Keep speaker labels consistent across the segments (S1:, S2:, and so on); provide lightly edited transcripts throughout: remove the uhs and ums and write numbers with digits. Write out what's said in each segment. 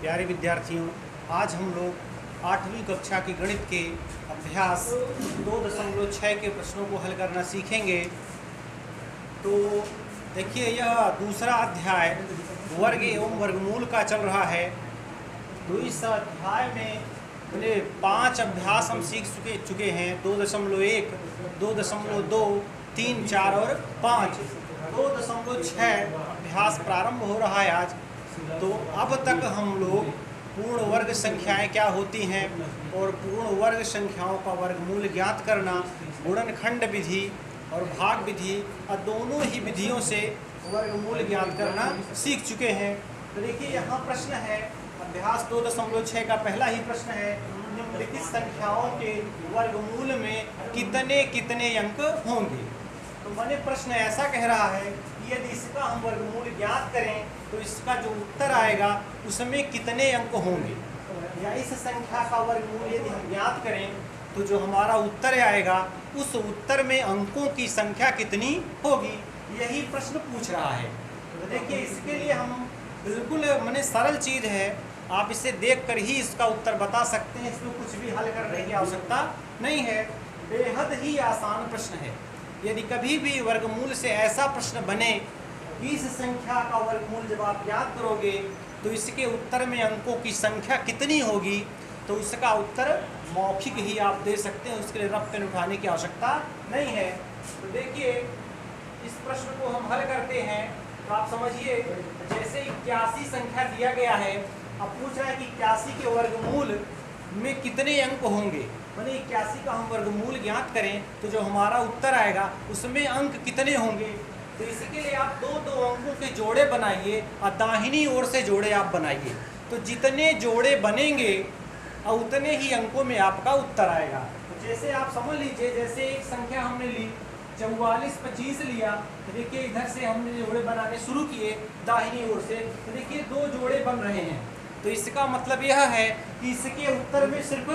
S1: प्यारे विद्यार्थियों, आज हम लोग 8वीं कक्षा की गणित के अभ्यास 2.6 के प्रश्नों को हल करना सीखेंगे। तो देखिए, यह दूसरा अध्याय वर्ग एवं वर्गमूल का चल रहा है। तो इस अध्याय में 5 अभ्यास हम सीख चुके हैं। 2.1, 2.2, 3, 4 और 5। 2.6 अभ्यास प्रारंभ हो रहा है आज। तो अब तक हम लोग पूर्ण वर्ग संख्याएं क्या होती हैं और पूर्ण वर्ग संख्याओं का वर्गमूल ज्ञात करना, गुणनखंड विधि और भाग विधि, दोनों ही विधियों से वर्गमूल ज्ञात करना सीख चुके हैं। तो देखिए, यहाँ प्रश्न है अभ्यास 2.6 का पहला ही प्रश्न है, निम्नलिखित संख्याओं के वर्गमूल में कितने कितने अंक होंगे। तो मैंने प्रश्न ऐसा कह रहा है कि यदि इसका हम वर्गमूल ज्ञात करें तो इसका जो उत्तर आएगा उसमें कितने अंक होंगे, या इस संख्या का वर्गमूल यदि हम ज्ञात करें तो जो हमारा उत्तर आएगा उस उत्तर में अंकों की संख्या कितनी होगी, यही प्रश्न पूछ रहा है। तो देखिए, इसके लिए हम बिल्कुल मैंने सरल चीज़ है, आप इसे देखकर ही इसका उत्तर बता सकते हैं। इसमें कुछ भी हल करने की आवश्यकता नहीं है, बेहद ही आसान प्रश्न है। यदि कभी भी वर्गमूल से ऐसा प्रश्न बने कि इस संख्या का वर्गमूल जब आप याद करोगे तो इसके उत्तर में अंकों की संख्या कितनी होगी, तो उसका उत्तर मौखिक ही आप दे सकते हैं, उसके लिए रफ पेन उठाने की आवश्यकता नहीं है। तो देखिए, इस प्रश्न को हम हल करते हैं। तो आप समझिए, जैसे 81 संख्या दिया गया है, अब पूछ रहा है कि 81 के वर्गमूल में कितने अंक होंगे। मैंने 81 का हम वर्गमूल ज्ञात करें तो जो हमारा उत्तर आएगा उसमें अंक कितने होंगे। तो इसके लिए आप दो अंकों के जोड़े बनाइए और दाहिनी ओर से जोड़े आप बनाइए। तो जितने जोड़े बनेंगे और उतने ही अंकों में आपका उत्तर आएगा। तो जैसे आप समझ लीजिए, जैसे एक संख्या हमने ली 44, 25 लिया, तो देखिए इधर से हमने जोड़े बनाने शुरू किए दाहिनी ओर से, तो देखिए 2 जोड़े बन रहे हैं। तो इसका मतलब यह है कि इसके उत्तर में सिर्फ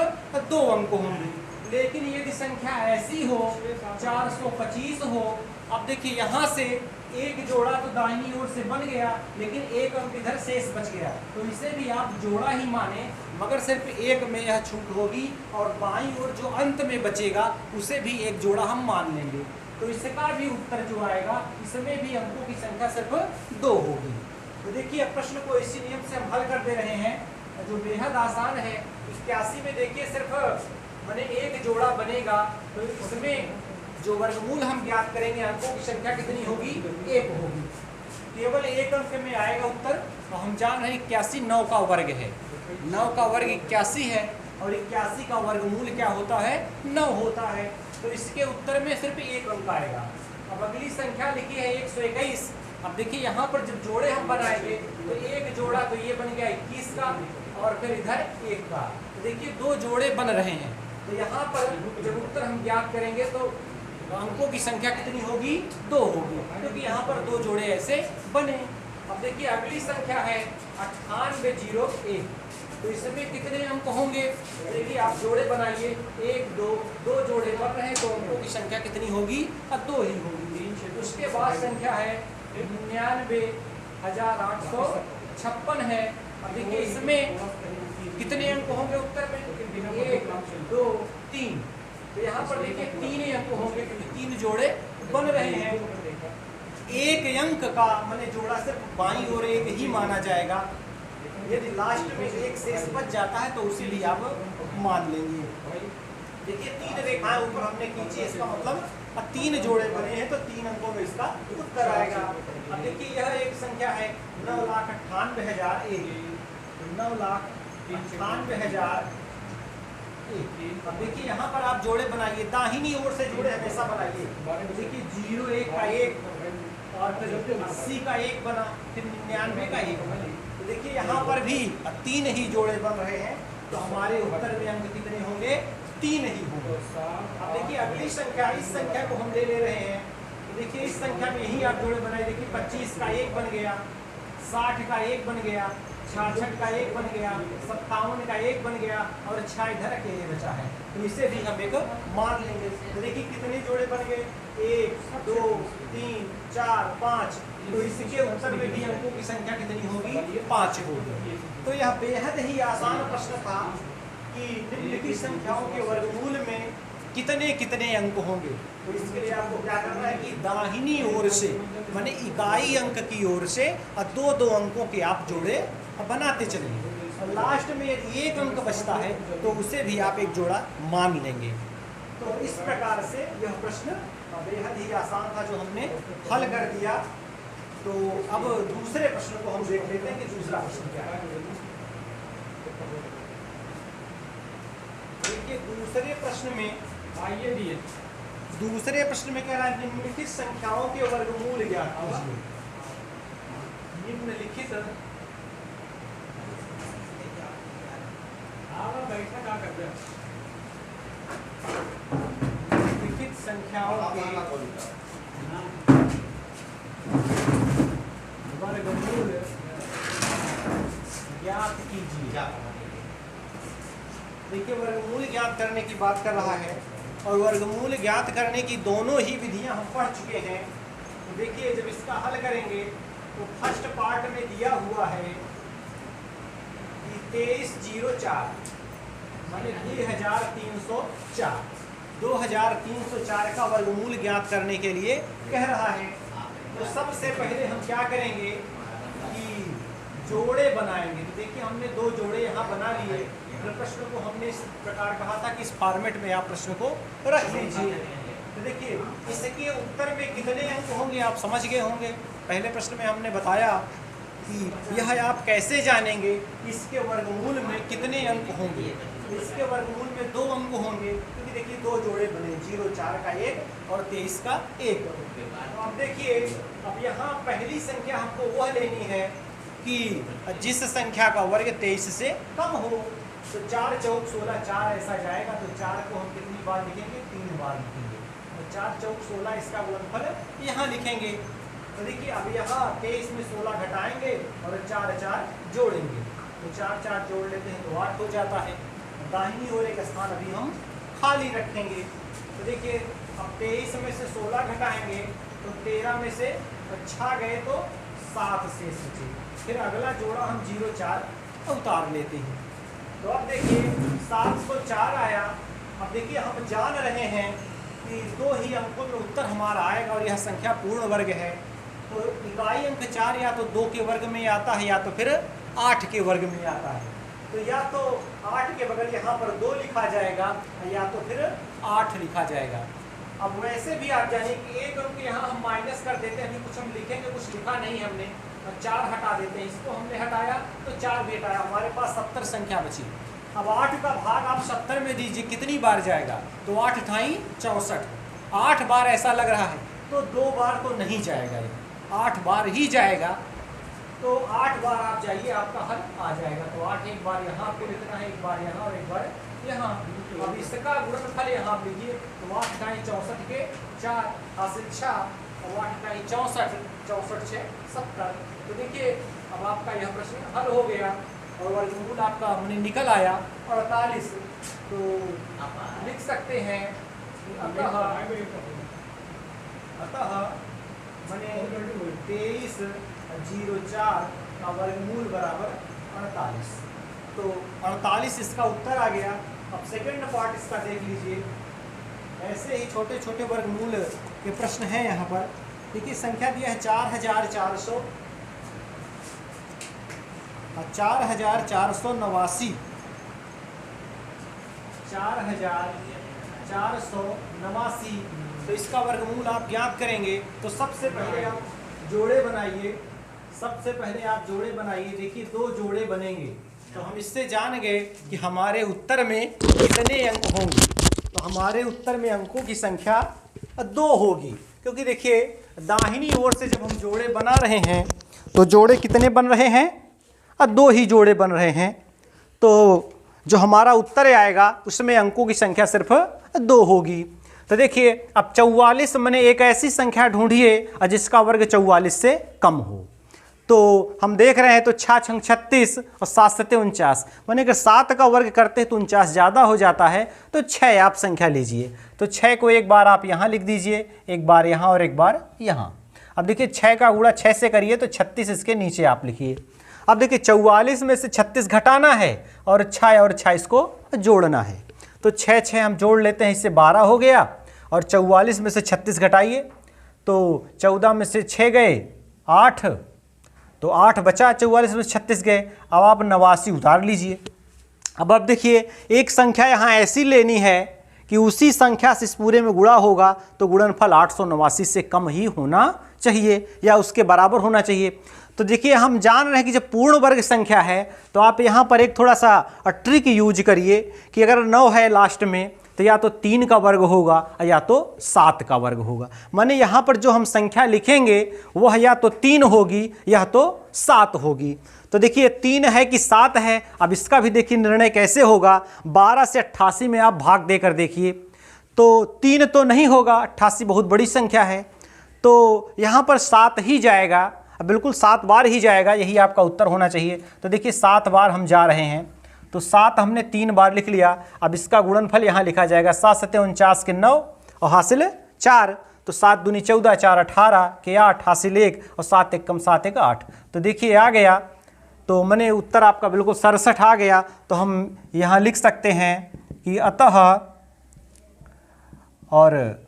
S1: 2 अंक होंगे। लेकिन यदि संख्या ऐसी हो 425 हो, अब देखिए यहाँ से एक जोड़ा तो दाहिनी ओर से बन गया, लेकिन एक अंक इधर शेष बच गया, तो इसे भी आप जोड़ा ही माने, मगर सिर्फ एक में यह छूट होगी और बाईं ओर जो अंत में बचेगा उसे भी एक जोड़ा हम मान लेंगे। तो इसका भी उत्तर जो आएगा इसमें भी अंकों की संख्या सिर्फ 2 होगी। तो देखिए, प्रश्न को इसी नियम से हम हल कर दे रहे हैं, जो बेहद आसान है। 81 में देखिए सिर्फ मैंने एक जोड़ा बनेगा, तो इसमें जो वर्गमूल हम ज्ञात करेंगे अंकों की संख्या कितनी होगी, 1 होगी। केवल एक अंक में आएगा उत्तर। तो हम जान रहे हैं 81 9 का वर्ग है, 9 का वर्ग 81 है और 81 का वर्गमूल क्या होता है, 9 होता है। तो इसके उत्तर में सिर्फ एक अंक आएगा। अब अगली संख्या लिखी है 121। अब देखिए, यहाँ पर जब जोड़े हम बनाएंगे तो एक जोड़ा तो ये बन गया 21 का और फिर इधर 1 का। तो देखिए 2 जोड़े बन रहे हैं। तो यहाँ पर जब उत्तर हम ज्ञात करेंगे तो अंकों की संख्या कितनी होगी, 2 होगी, क्योंकि यहाँ पर 2 जोड़े ऐसे बने। अब देखिए, अगली संख्या है 9801। तो इसमें कितने अंक होंगे, देखिए आप जोड़े बनाइए, 1 2 जोड़े बन रहे हैं, तो अंकों की संख्या कितनी होगी, 2 ही होगी। उसके बाद संख्या है 99,856 है। अब देखिए इसमें कितने अंक होंगे उत्तर में, 1 2 3। तो यहाँ पर देखिए 3 ही अंक होंगे, क्योंकि 3 जोड़े बन रहे हैं। एक अंक का मैंने जोड़ा सिर्फ बाईं ओर एक ही माना जाएगा। यदि लास्ट में एक शेष बच जाता है तो उसे भी आप मान लेंगे। देखिए 3 रेखाएं ऊपर हमने खींची, इसका मतलब 3 जोड़े बने हैं, तो 3 अंकों में इसका उत्तर आएगा। अब देखिए, यह एक संख्या है 9,98,001, 9,98,001। अब देखिए, यहाँ पर आप जोड़े बनाइए, दाहिनी ओर से जोड़े हमेशा बनाइए। देखिए 01 का 1 और फिर 80 का 1 बना, फिर 99 का 1 बना। तो देखिए यहाँ पर भी 3 ही जोड़े बन रहे हैं, तो हमारे उत्तर में अंक कितने होंगे, 3 ही होंगे। अब देखिए अगली संख्या, इस संख्या को हम ले रहे हैं। तो देखिए इस संख्या में यही आप जोड़े बनाए। देखिए 25 का 1 बन गया, 60 का 1 बन गया, 66 का 1 बन गया, 57 का 1 बन गया और 6 इधर अकेले बचा है, तो इसे भी हम एक मान लेंगे। तो देखिए कितने जोड़े बन गए, 1 2 3 4 5, तो इसके उत्तर में भी अंकों की संख्या कितनी होगी, 5 होगी। तो यह बेहद ही आसान प्रश्न था कि निम्नलिखित संख्याओं के वर्गमूल में कितने कितने अंक होंगे। तो इसके लिए आपको क्या करना है कि दाहिनी ओर से माने इकाई अंक की ओर से दो दो अंकों के आप जोड़े बनाते चलेंगे, और लास्ट में यदि एक अंक बचता है तो उसे भी आप एक जोड़ा मान लेंगे। तो इस प्रकार से यह प्रश्न बेहद ही आसान था जो हमने हल कर दिया। तो अब दूसरे प्रश्न को हम देख लेते हैं कि दूसरा प्रश्न क्या है। देखिए दूसरे प्रश्न में दूसरे प्रश्न में कह रहा है निम्नलिखित संख्याओं के वर्गमूल ज्ञात कीजिए। निम्नलिखित निम्नलिखित संख्याओं के वर्गमूल ज्ञात कीजिए। देखिए वर्गमूल ज्ञात करने की बात कर रहा है, और वर्गमूल ज्ञात करने की दोनों ही विधियां हम पढ़ चुके हैं। तो देखिए जब इसका हल करेंगे तो फर्स्ट पार्ट में दिया हुआ है कि 2304 माने 2304, 2304 का वर्गमूल ज्ञात करने के लिए कह रहा है। तो सबसे पहले हम क्या करेंगे कि जोड़े बनाएंगे। तो देखिए हमने दो जोड़े यहाँ बना लिए। प्रश्न को हमने इस प्रकार कहा था कि इस फॉर्मेट में आप प्रश्न को रख लीजिए। तो देखिए इसके उत्तर में कितने अंक होंगे आप समझ गए होंगे। पहले प्रश्न में हमने बताया कि यह आप कैसे जानेंगे इसके वर्गमूल में कितने अंक होंगे। इसके वर्गमूल में 2 अंक होंगे, क्योंकि देखिए दो जोड़े बने, 04 का 1 और 23 का 1। तो अब देखिए अब यहाँ पहली संख्या हमको वह लेनी है कि जिस संख्या का वर्ग 23 से कम हो। तो 4 चौक 16, 4 ऐसा जाएगा तो 4 को हम कितनी बार लिखेंगे, 3 बार लिखेंगे। तो 4 चौक 16 इसका गुणनफल यहाँ लिखेंगे। तो देखिए अब यहाँ 23 में 16 घटाएंगे और 4 4 जोड़ेंगे, तो 4 4 जोड़ लेते हैं तो 8 हो जाता है। दाहिनी ओर एक स्थान अभी हम खाली रखेंगे। तो देखिए अब 23 में से 16 घटाएंगे तो 13 में से 6 गए तो 7 शेष बचे। फिर अगला जोड़ा हम 04 उतार लेते हैं। तो अब देखिए 704 आया। अब देखिए हम जान रहे हैं कि 2 ही अंकों में उत्तर हमारा आएगा और यह संख्या पूर्ण वर्ग है। तो इकाई अंक 4 या तो 2 के वर्ग में आता है या तो फिर 8 के वर्ग में आता है। तो या तो 8 के बगल यहाँ पर 2 लिखा जाएगा या तो फिर 8 लिखा जाएगा। अब वैसे भी आप जानिए कि एक अंक यहाँ हम माइनस कर देते हैं, अभी कुछ हम लिखेंगे, कुछ लिखा नहीं हमने, 4 हटा देते हैं। इसको हमने हटाया तो 4 भी हटाया, हमारे पास 70 संख्या बची। अब 8 का भाग आप 70 में दीजिए, कितनी बार जाएगा, तो 8 ठाई 64, 8 बार ऐसा लग रहा है। तो 2 बार तो नहीं जाएगा, ये 8 बार ही जाएगा। तो 8 बार आप जाइए, आपका हल आ जाएगा। तो 8 एक बार यहाँ पे लिखना है, एक बार यहाँ और एक बार यहाँ। अब इसका गुणनफल यहाँ आप लीजिए, तो 8 ठाई 64 के 4 हासिल 6 और 8 ठाई 64, 64 6 70। तो देखिए अब आपका यह प्रश्न हल हो गया और वर्गमूल आपका हमने निकल आया 48। तो लिख सकते हैं अतः मैंने 2304 का वर्गमूल बराबर 48। तो 48 इसका उत्तर आ गया। अब सेकंड पार्ट इसका देख लीजिए। ऐसे ही छोटे छोटे वर्गमूल के प्रश्न हैं यहाँ पर। देखिए संख्या दिया है 4400, 4489, 4489। तो इसका वर्गमूल आप ज्ञात करेंगे। तो सबसे पहले आप जोड़े बनाइए, सबसे पहले आप जोड़े बनाइए। देखिए 2 जोड़े बनेंगे, तो हम इससे जान गए कि हमारे उत्तर में कितने अंक होंगे। तो हमारे उत्तर में अंकों की संख्या 2 होगी, क्योंकि देखिए दाहिनी ओर से जब हम जोड़े बना रहे हैं तो जोड़े कितने बन रहे हैं, 2 ही जोड़े बन रहे हैं। तो जो हमारा उत्तर आएगा उसमें अंकों की संख्या सिर्फ 2 होगी। तो देखिए अब 44 मैंने एक ऐसी संख्या ढूंढिए जिसका वर्ग 44 से कम हो। तो हम देख रहे हैं तो 6 छंग 36 और 7 सत्ते 49, माने कि 7 का वर्ग करते हैं तो 49 ज़्यादा हो जाता है, तो 6 आप संख्या लीजिए। तो 6 को एक बार आप यहाँ लिख दीजिए, एक बार यहाँ और एक बार यहाँ। अब देखिए 6 का गुणा 6 से करिए तो 36 इसके नीचे आप लिखिए। अब देखिए 44 में से 36 घटाना है और 6 और 6 इसको जोड़ना है, तो 6 6 हम जोड़ लेते हैं, इससे 12 हो गया। और 44 में से 36 घटाइए तो 14 में से 6 गए 8, तो 8 बचा, 44 में 36 गए। अब आप 89 उतार लीजिए। अब देखिए एक संख्या यहाँ ऐसी लेनी है कि उसी संख्या से इस पूरे में गुणा होगा तो गुणनफल 889 से कम ही होना चाहिए या उसके बराबर होना चाहिए। तो देखिए हम जान रहे हैं कि जब पूर्ण वर्ग संख्या है तो आप यहाँ पर एक थोड़ा सा ट्रिक यूज करिए कि अगर 9 है लास्ट में तो या तो 3 का वर्ग होगा या तो 7 का वर्ग होगा। माने यहाँ पर जो हम संख्या लिखेंगे वह या तो 3 होगी या तो 7 होगी। तो देखिए 3 है कि 7 है, अब इसका भी देखिए निर्णय कैसे होगा। 12 से 88 में आप भाग देकर देखिए तो 3 तो नहीं होगा, 88 बहुत बड़ी संख्या है, तो यहाँ पर 7 ही जाएगा, बिल्कुल 7 बार ही जाएगा, यही आपका उत्तर होना चाहिए। तो देखिए 7 बार हम जा रहे हैं, तो 7 हमने 3 बार लिख लिया। अब इसका गुणनफल यहाँ लिखा जाएगा 7 सत्ते 49 के 9 और हासिल 4, तो 7 दूनी 14, 4 18 के 8, हासिल 1 और 7 1 कम 7 1 8। तो देखिए आ गया, तो मैंने उत्तर आपका बिल्कुल 67 आ गया। तो हम यहाँ लिख सकते हैं कि अतः और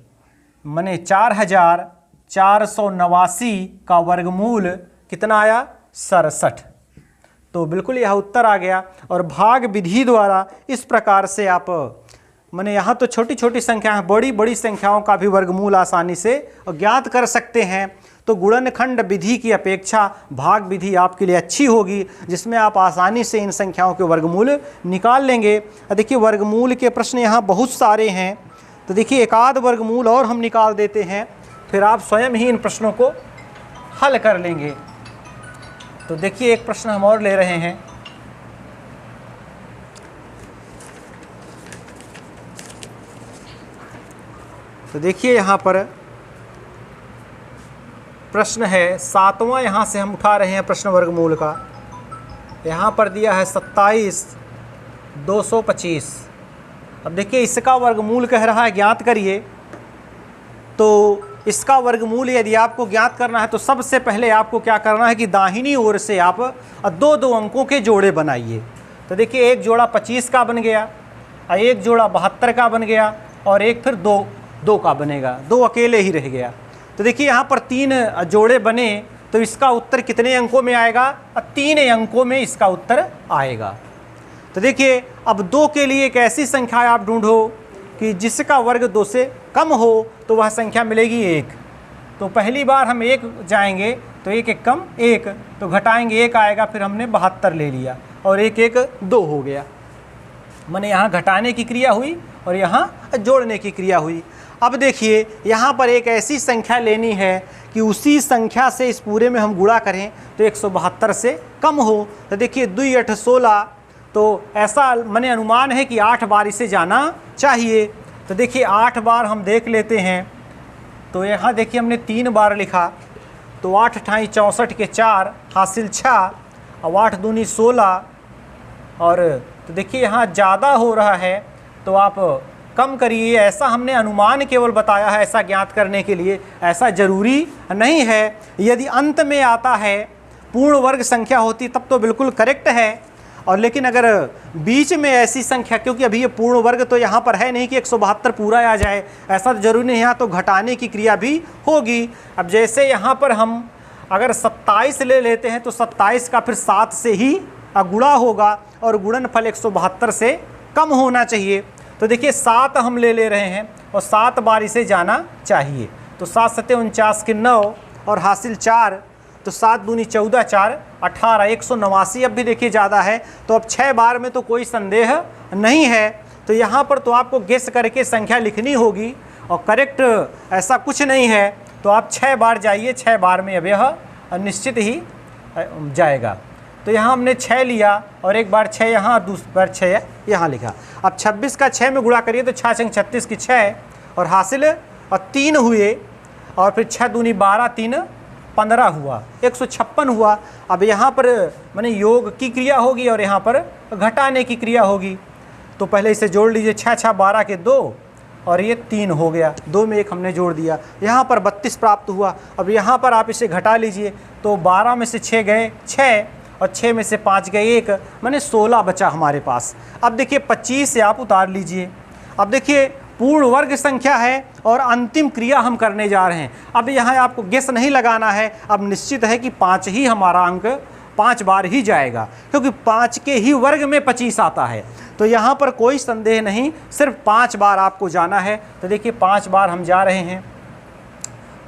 S1: मैंने 4489 का वर्गमूल कितना आया 67। तो बिल्कुल यह उत्तर आ गया। और भाग विधि द्वारा इस प्रकार से आप मैंने यहाँ तो छोटी छोटी संख्या है, बड़ी बड़ी संख्याओं का भी वर्गमूल आसानी से ज्ञात कर सकते हैं। तो गुणनखंड विधि की अपेक्षा भाग विधि आपके लिए अच्छी होगी, जिसमें आप आसानी से इन संख्याओं के वर्गमूल निकाल लेंगे। देखिए वर्गमूल के प्रश्न यहाँ बहुत सारे हैं, तो देखिए एक आध वर्गमूल और हम निकाल देते हैं, फिर आप स्वयं ही इन प्रश्नों को हल कर लेंगे। तो देखिए एक प्रश्न हम और ले रहे हैं। तो देखिए यहाँ पर प्रश्न है 7वां, यहाँ से हम उठा रहे हैं प्रश्न वर्गमूल का। यहाँ पर दिया है 27,225। अब देखिए इसका वर्गमूल कह रहा है ज्ञात करिए। तो इसका वर्गमूल यदि आपको ज्ञात करना है तो सबसे पहले आपको क्या करना है कि दाहिनी ओर से आप दो दो अंकों के जोड़े बनाइए। तो देखिए एक जोड़ा 25 का बन गया, एक जोड़ा 72 का बन गया और एक फिर दो का बनेगा, 2 अकेले ही रह गया। तो देखिए यहाँ पर 3 जोड़े बने, तो इसका उत्तर कितने अंकों में आएगा? 3 अंकों में इसका उत्तर आएगा। तो देखिए अब 2 के लिए एक ऐसी संख्या आप ढूंढो कि जिसका वर्ग 2 से कम हो, तो वह संख्या मिलेगी 1। तो पहली बार हम 1 जाएंगे तो 1 1 कम 1, तो घटाएंगे 1 आएगा, फिर हमने 72 ले लिया और 1 1 2 हो गया। माने यहाँ घटाने की क्रिया हुई और यहाँ जोड़ने की क्रिया हुई। अब देखिए यहाँ पर एक ऐसी संख्या लेनी है कि उसी संख्या से इस पूरे में हम गुणा करें तो 172 से कम हो। तो देखिए 2 8 16, तो ऐसा मैंने अनुमान है कि 8 बार इसे जाना चाहिए। तो देखिए 8 बार हम देख लेते हैं। तो यहाँ देखिए हमने 3 बार लिखा, तो 8 ठाई 64 के 4 हासिल 6 और 8 दूनी 16। और तो देखिए यहाँ ज़्यादा हो रहा है तो आप कम करिए, ऐसा हमने अनुमान केवल बताया है ऐसा ज्ञात करने के लिए, ऐसा ज़रूरी नहीं है। यदि अंत में आता है पूर्ण वर्ग संख्या होती तब तो बिल्कुल करेक्ट है, और लेकिन अगर बीच में ऐसी संख्या, क्योंकि अभी ये पूर्ण वर्ग तो यहाँ पर है नहीं कि 172 पूरा आ जाए, ऐसा जरूरी नहीं, यहाँ तो घटाने की क्रिया भी होगी। अब जैसे यहाँ पर हम अगर 27 ले लेते हैं तो 27 का फिर 7 से ही गुणा होगा और गुणनफल 172 से कम होना चाहिए। तो देखिए 7 हम ले रहे हैं और 7 बार इसे जाना चाहिए। तो 7 सत्ते 49 के 9 और हासिल 4, तो 7 दूनी 14 4 18, 189 अब भी देखिए ज़्यादा है। तो अब 6 बार में तो कोई संदेह नहीं है। तो यहाँ पर तो आपको गेस करके संख्या लिखनी होगी और करेक्ट ऐसा कुछ नहीं है। तो आप 6 बार जाइए, 6 बार में अब यह निश्चित ही जाएगा। तो यहाँ हमने 6 लिया और एक बार 6 यहाँ, दूसरी बार 6 यहाँ लिखा। अब 26 का 6 में गुणा करिए तो 6 छंग 36 की 6 और हासिल और 3 हुए, और फिर 6 दूनी 12 3 15 हुआ, 156 हुआ। अब यहाँ पर माने योग की क्रिया होगी और यहाँ पर घटाने की क्रिया होगी। तो पहले इसे जोड़ लीजिए, 6 6 12 के 2 और ये 3 हो गया, 2 में 1 हमने जोड़ दिया, यहाँ पर 32 प्राप्त हुआ। अब यहाँ पर आप इसे घटा लीजिए, तो 12 में से 6 गए 6 और 6 में से 5 गए 1, माने 16 बचा हमारे पास। अब देखिए 25 से आप उतार लीजिए। अब देखिए पूर्ण वर्ग संख्या है और अंतिम क्रिया हम करने जा रहे हैं। अब यहाँ आपको गेस नहीं लगाना है, अब निश्चित है कि 5 ही हमारा अंक 5 बार ही जाएगा, क्योंकि 5 के ही वर्ग में 25 आता है। तो यहाँ पर कोई संदेह नहीं, सिर्फ 5 बार आपको जाना है। तो देखिए 5 बार हम जा रहे हैं,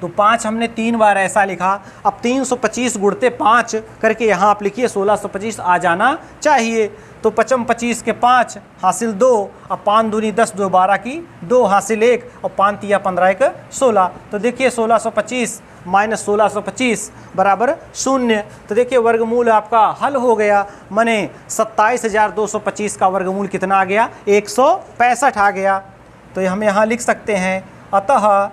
S1: तो 5 हमने 3 बार ऐसा लिखा। अब 325 गुणते 5 करके यहाँ आप लिखिए 1625 आ जाना चाहिए। तो 55 25 के 5 हासिल 2, अब 5 दूनी 10 2 12 की 2 हासिल 1 और 5 तिया 15 1 16। तो देखिए 1625 माइनस 1625 बराबर 0। तो देखिए वर्गमूल आपका हल हो गया, माने 27,225 का वर्गमूल कितना आ गया, 165 आ गया। तो हम यहाँ लिख सकते हैं, अतः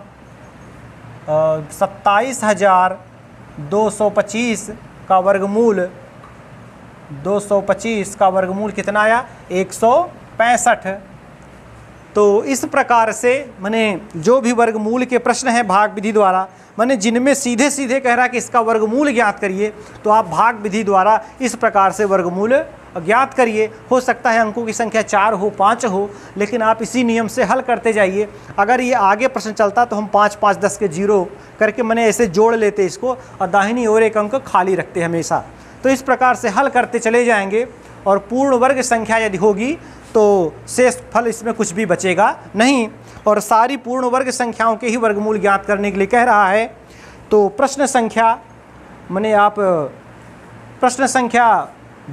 S1: 27,225 का वर्गमूल 225 का वर्गमूल कितना आया, 165। तो इस प्रकार से माने जो भी वर्गमूल के प्रश्न हैं भाग विधि द्वारा, माने जिनमें सीधे सीधे कह रहा है कि इसका वर्गमूल ज्ञात करिए, तो आप भाग विधि द्वारा इस प्रकार से वर्गमूल ज्ञात करिए। हो सकता है अंकों की संख्या 4 हो 5 हो, लेकिन आप इसी नियम से हल करते जाइए। अगर ये आगे प्रश्न चलता तो हम 5 5 10 के 0 करके मैंने ऐसे जोड़ लेते इसको, और दाहिनी ओर एक अंक खाली रखते हमेशा। तो इस प्रकार से हल करते चले जाएंगे, और पूर्ण वर्ग संख्या यदि होगी तो शेष फल इसमें कुछ भी बचेगा नहीं। और सारी पूर्ण वर्ग संख्याओं के ही वर्गमूल ज्ञात करने के लिए कह रहा है। तो प्रश्न संख्या माने आप प्रश्न संख्या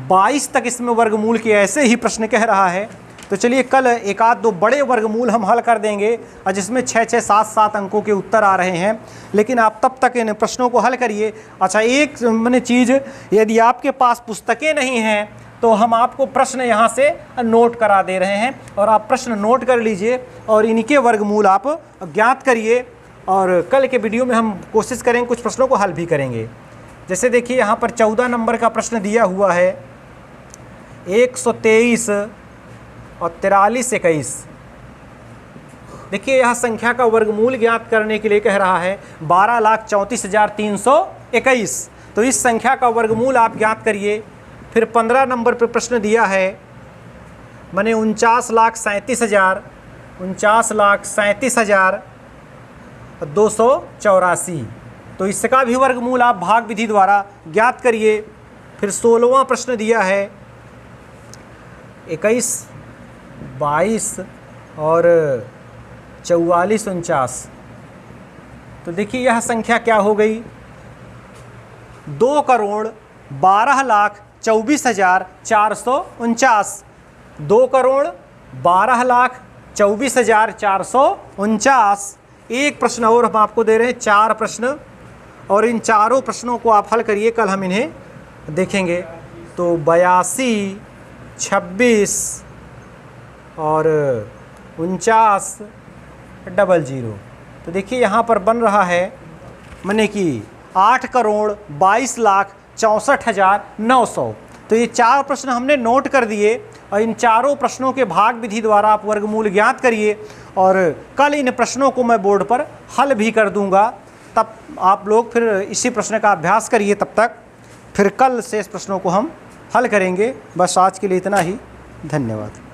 S1: 22 तक इसमें वर्गमूल के ऐसे ही प्रश्न कह रहा है। तो चलिए कल एक आध दो बड़े वर्गमूल हम हल कर देंगे, और जिसमें 6 6 7 7 अंकों के उत्तर आ रहे हैं। लेकिन आप तब तक इन प्रश्नों को हल करिए। अच्छा, एक मैंने चीज़, यदि आपके पास पुस्तकें नहीं हैं तो हम आपको प्रश्न यहाँ से नोट करा दे रहे हैं, और आप प्रश्न नोट कर लीजिए और इनके वर्गमूल आप ज्ञात करिए। और कल के वीडियो में हम कोशिश करेंगे कुछ प्रश्नों को हल भी करेंगे। जैसे देखिए यहाँ पर 14 नंबर का प्रश्न दिया हुआ है, 123 और 43 21। देखिए यह संख्या का वर्गमूल ज्ञात करने के लिए कह रहा है 12,34,321। तो इस संख्या का वर्गमूल आप ज्ञात करिए। फिर 15 नंबर पर प्रश्न दिया है, माने 49,37,284। तो इसका भी वर्गमूल आप भाग विधि द्वारा ज्ञात करिए। फिर 16वां प्रश्न दिया है 21, 22 और 44 49। तो देखिए यह संख्या क्या हो गई, 2,12,24,449। 2,12,24,449। एक प्रश्न और हम आपको दे रहे हैं, 4 प्रश्न, और इन चारों प्रश्नों को आप हल करिए, कल हम इन्हें देखेंगे। तो 82, 26 और 49,00। तो देखिए यहाँ पर बन रहा है माने कि 8,22,64,900। तो ये 4 प्रश्न हमने नोट कर दिए, और इन चारों प्रश्नों के भाग विधि द्वारा आप वर्गमूल ज्ञात करिए। और कल इन प्रश्नों को मैं बोर्ड पर हल भी कर दूंगा, तब आप लोग फिर इसी प्रश्न का अभ्यास करिए। तब तक फिर कल शेष प्रश्नों को हम हल करेंगे। बस आज के लिए इतना ही, धन्यवाद।